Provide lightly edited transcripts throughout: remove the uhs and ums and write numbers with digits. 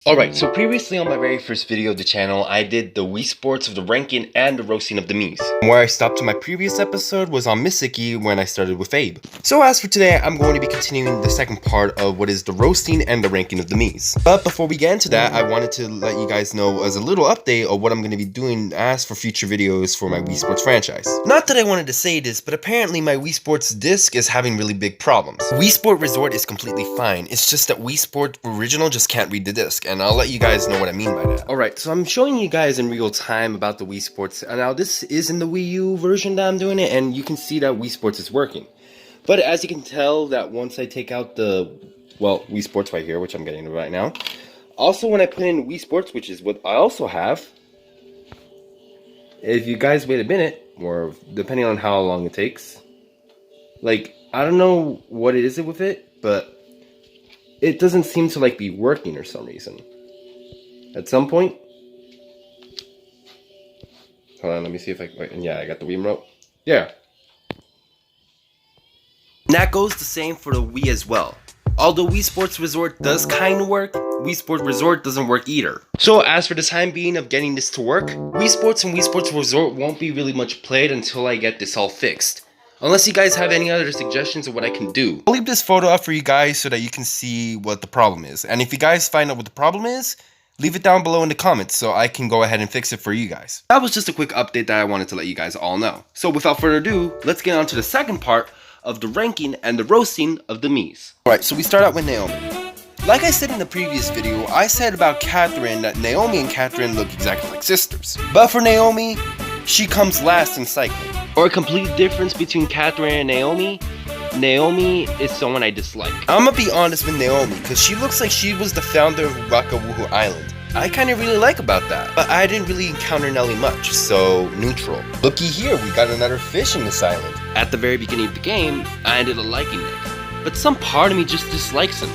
Alright, so previously on my very first video of the channel, I did the Wiisports of the ranking and the roasting of the miis. Where I stopped to my previous episode was on Misiki when I started with Abe. So as for today, I'm going to be continuing the second part of what is the roasting and the ranking of the miis. But before we get into that, I wanted to let you guys know as a little update of what I'm going to be doing as for future videos for my Wiisports franchise. Not that I wanted to say this, but apparently my Wiisports disc is having really big problems. Wiisportsresort is completely fine, it's just that Wiisports Original just can't read the disc. And I'll let you guys know what I mean by that. Alright, so I'm showing you guys in real time about the Wiisports. Now this is in the Wii U version that I'm doing it, and you can see that Wiisports is working. But as you can tell that once I take out the, well, Wiisports right here, which I'm getting right now. Also when I put in Wiisports, which is what I also have, if you guys wait a minute, or depending on how long it takes, like, I don't know what it is with it, but it doesn't seem to like be working for some reason. At some point, hold on, let me see if I can, yeah, I got the Wii remote. Yeah. And that goes the same for the Wii as well. Although Wiisportsresort does kind of work, Wiisportsresort doesn't work either. So as for the time being of getting this to work, Wiisports and Wiisportsresort won't be really much played until I get this all fixed. Unless you guys have any other suggestions of what I can do. I'll leave this photo up for you guys so that you can see what the problem is. And if you guys find out what the problem is, leave it down below in the comments so I can go ahead and fix it for you guys. That was just a quick update that I wanted to let you guys all know. So without further ado, let's get on to the second part of the ranking and the roasting of the miis. Alright, so we start out with Naomi. Like I said in the previous video, I said about Catherine that Naomi and Catherine look exactly like sisters. But for Naomi, she comes last in cycling. Or a complete difference between Catherine and Naomi, Naomi is someone I dislike. I'm gonna be honest with Naomi, because she looks like she was the founder of Waka Woohoo Island. I kinda really like about that, but I didn't really encounter Nelly much, so neutral. Looky here, we got another fish in this island. At the very beginning of the game, I ended up liking Nick, but some part of me just dislikes him.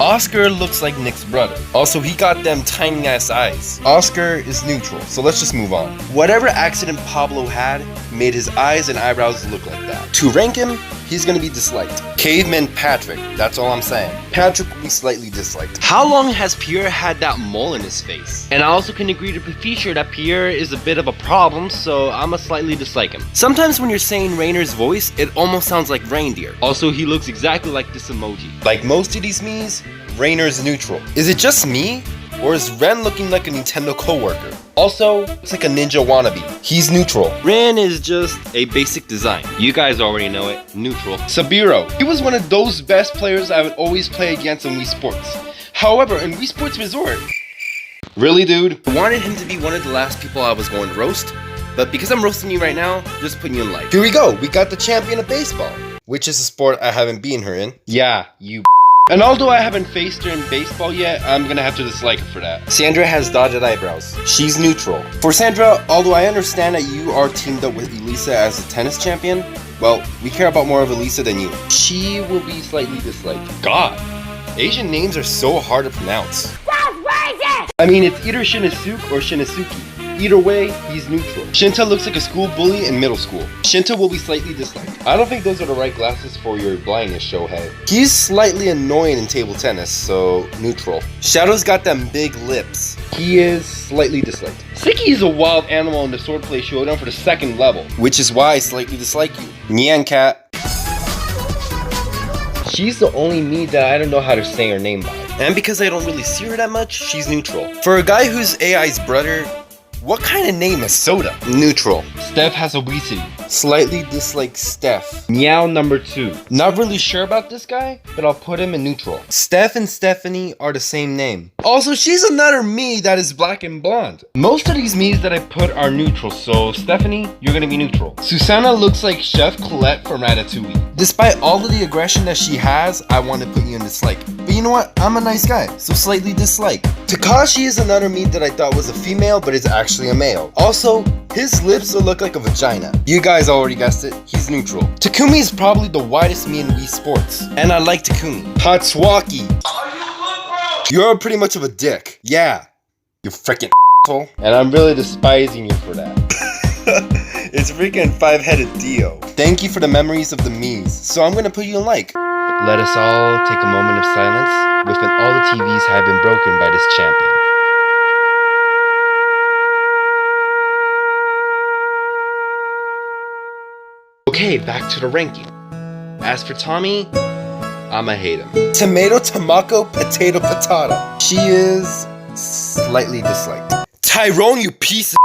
Oscar looks like Nick's brother. Also, he got them tiny ass eyes. Oscar is neutral, so let's just move on. Whatever accident Pablo had made his eyes and eyebrows look like that. To rank him, he's gonna be disliked. Caveman Patrick, that's all I'm saying. Patrick will be slightly disliked. How long has Pierre had that mole in his face? And I also can agree to the feature that Pierre is a bit of a problem, so I'ma slightly dislike him. Sometimes when you're saying Rainer's voice, it almost sounds like reindeer. Also, he looks exactly like this emoji. Like most of these miis, Rainer's neutral. Is it just me? Or is Ren looking like a Nintendo coworker? Also, it's like a ninja wannabe. He's neutral. Ren is just a basic design. You guys already know it. Neutral. Sabiro. He was one of those best players I would always play against in Wiisports. However, in Wiisportsresort, really, dude? I wanted him to be one of the last people I was going to roast, but because I'm roasting you right now, just putting you in light. Here we go. We got the champion of baseball, which is a sport I haven't beaten her in. Yeah, you. And although I haven't faced her in baseball yet, I'm gonna have to dislike her for that. Sandra has dotted eyebrows. She's neutral. For Sandra, although I understand that you are teamed up with Elisa as a tennis champion, well, we care about more of Elisa than you. She will be slightly disliked. God, Asian names are so hard to pronounce. That's racist! I mean, it's either Shinosuke or Shinosuke. Either way, he's neutral. Shinta looks like a school bully in middle school. Shinta will be slightly disliked. I don't think those are the right glasses for your blindness, Shohei. He's slightly annoying in table tennis, so neutral. Shadow's got them big lips. He is slightly disliked. Siki is a wild animal in the swordplay showdown for the second level, which is why I slightly dislike you. Nyan Cat. She's the only me that I don't know how to say her name by. And because I don't really see her that much, she's neutral. For a guy who's AI's brother, what kind of name is Soda? Neutral. Steph has obesity. Slightly dislike Steph. Meow number 2. Not really sure about this guy, but I'll put him in neutral. Steph and Stephanie are the same name. Also, she's another me that is black and blonde. Most of these me's that I put are neutral, so Stephanie, you're gonna be neutral. Susanna looks like Chef Colette from Ratatouille. Despite all of the aggression that she has, I want to put you in dislike. But you know what? I'm a nice guy, so slightly dislike. Takashi is another me that I thought was a female, but is actually a male. Also, his lips will look like a vagina. You guys already guessed it, he's neutral. Takumi is probably the widest me in Wiisports, and I like Takumi. Hatswaki. You're pretty much of a dick. Yeah, you freaking asshole. And I'm really despising you for that. It's freaking five-headed Dio. Thank you for the memories of the miis, so I'm gonna put you in like. Let us all take a moment of silence with when all the TVs have been broken by this champion. Okay, back to the ranking. As for Tommy, I'ma hate him. Tomato, tomaco, potato, patata. She is slightly disliked. Tyrone, you piece of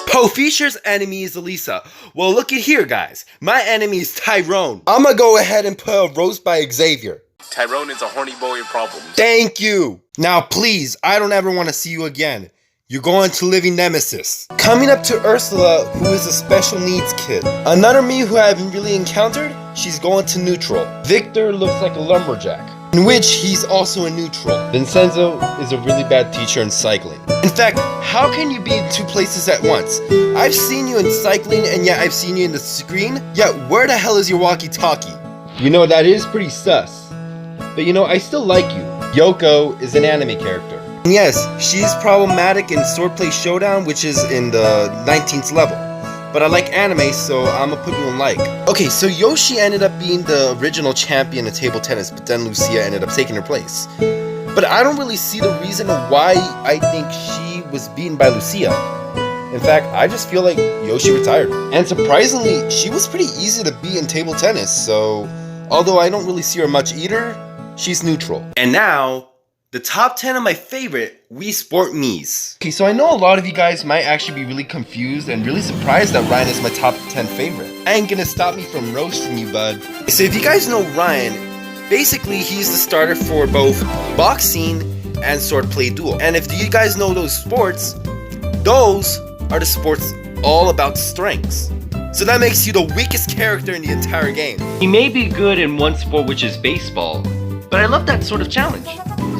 Poe Fischer's enemy is Elisa. Well, look at here, guys. My enemy is Tyrone. I'ma go ahead and put a roast by Xavier. Tyrone is a horny boy with problems. Thank you. Now, please, I don't ever want to see you again. You're going to living Nemesis. Coming up to Ursula, who is a special needs kid. Another me who I haven't really encountered, she's going to neutral. Victor looks like a lumberjack, in which he's also a neutral. Vincenzo is a really bad teacher in cycling. In fact, how can you be in two places at once? I've seen you in cycling and yet I've seen you in the screen, yet where the hell is your walkie-talkie? You know, that is pretty sus. But you know, I still like you. Yoko is an anime character. And yes, she's problematic in Swordplay Showdown, which is in the 19th level. But I like anime, so I'ma put you in like. Okay, so Yoshi ended up being the original champion of table tennis, but then Lucia ended up taking her place. But I don't really see the reason why I think she was beaten by Lucia. In fact, I just feel like Yoshi retired. And surprisingly, she was pretty easy to beat in table tennis, so although I don't really see her much either, she's neutral. And now, the top 10 of my favorite Wiisports miis. Okay, so I know a lot of you guys might actually be really confused and really surprised that Ryan is my top 10 favorite. I ain't gonna stop me from roasting you, bud. So if you guys know Ryan, basically he's the starter for both boxing and swordplay duel. And if you guys know those sports, those are the sports all about strengths. So that makes you the weakest character in the entire game. He may be good in one sport, which is baseball, but I love that sort of challenge,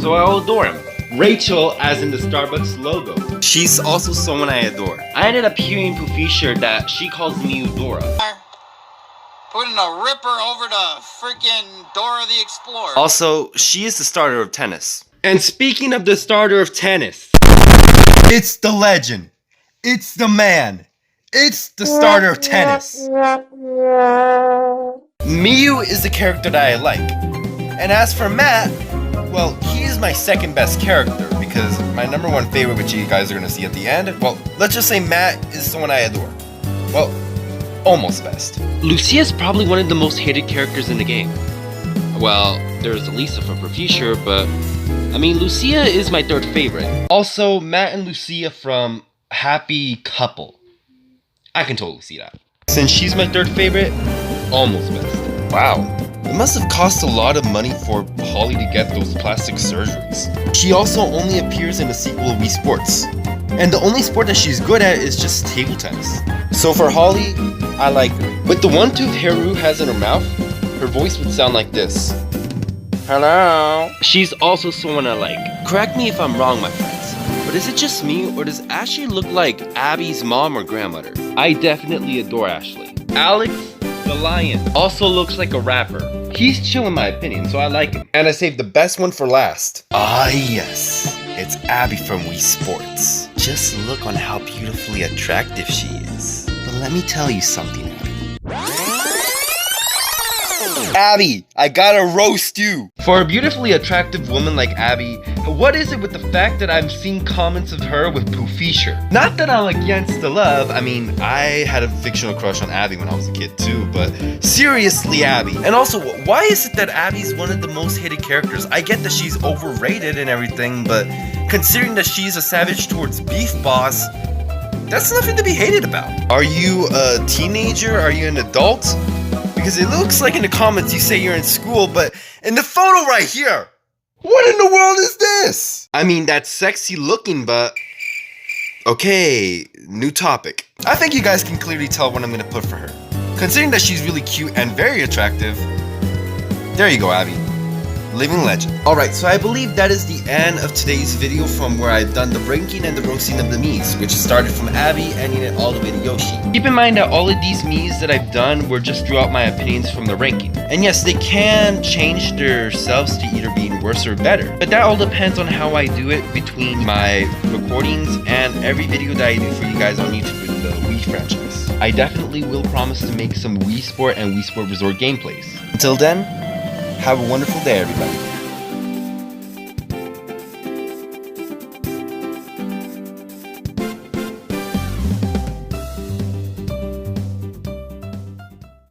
so I'll adore him. Rachel, as in the Starbucks logo. She's also someone I adore. I ended up hearing Poe Fischer that she calls me Eudora. Putting a ripper over to freaking Dora the Explorer. Also, she is the starter of tennis. And speaking of the starter of tennis, it's the legend. It's the man. It's the starter of tennis. Miu is the character that I like. And as for Matt, well, he is my second best character because my number one favorite, which you guys are going to see at the end, well, let's just say Matt is someone I adore. Well, almost best. Lucia is probably one of the most hated characters in the game. Well, there's Elisa from Poe Fischer, but I mean, Lucia is my third favorite. Also, Matt and Lucia from Happy Couple. I can totally see that. Since she's my third favorite, almost best. Wow. It must have cost a lot of money for Holly to get those plastic surgeries. She also only appears in the sequel of Wiisports. And the only sport that she's good at is just table tennis. So for Holly, I like her. With the one tooth Haru has in her mouth, her voice would sound like this. Hello? She's also someone I like. Correct me if I'm wrong, my friends, but is it just me, or does Ashley look like Abby's mom or grandmother? I definitely adore Ashley. Alex, the lion, also looks like a rapper. He's chill in my opinion, so I like him. And I saved the best one for last. Ah yes, it's Abby from Wiisports. Just look on how beautifully attractive she is. But let me tell you something, Abby. Abby, I gotta roast you. For a beautifully attractive woman like Abby, what is it with the fact that I'm seeing comments of her with Poe Fischer? Not that I'm against the love, I mean, I had a fictional crush on Abby when I was a kid too, but seriously, Abby. And also, why is it that Abby's one of the most hated characters? I get that she's overrated and everything, but considering that she's a savage towards Beef Boss, that's nothing to be hated about. Are you a teenager? Are you an adult? Because it looks like in the comments you say you're in school, but in the photo right here, what in the world is this? I mean, that's sexy looking, but okay, new topic. I think you guys can clearly tell what I'm gonna put for her. Considering that she's really cute and very attractive, there you go, Abby. Living legend. Alright, so I believe that is the end of today's video from where I've done the ranking and the roasting of the miis, which started from Abby, ending it all the way to Yoshi. Keep in mind that all of these miis that I've done were just throughout my opinions from the ranking. And yes, they can change themselves to either being worse or better, but that all depends on how I do it between my recordings and every video that I do for you guys on YouTube in the Wii franchise. I definitely will promise to make some Wii Sport and Wii Sport Resort gameplays. Until then, have a wonderful day, everybody.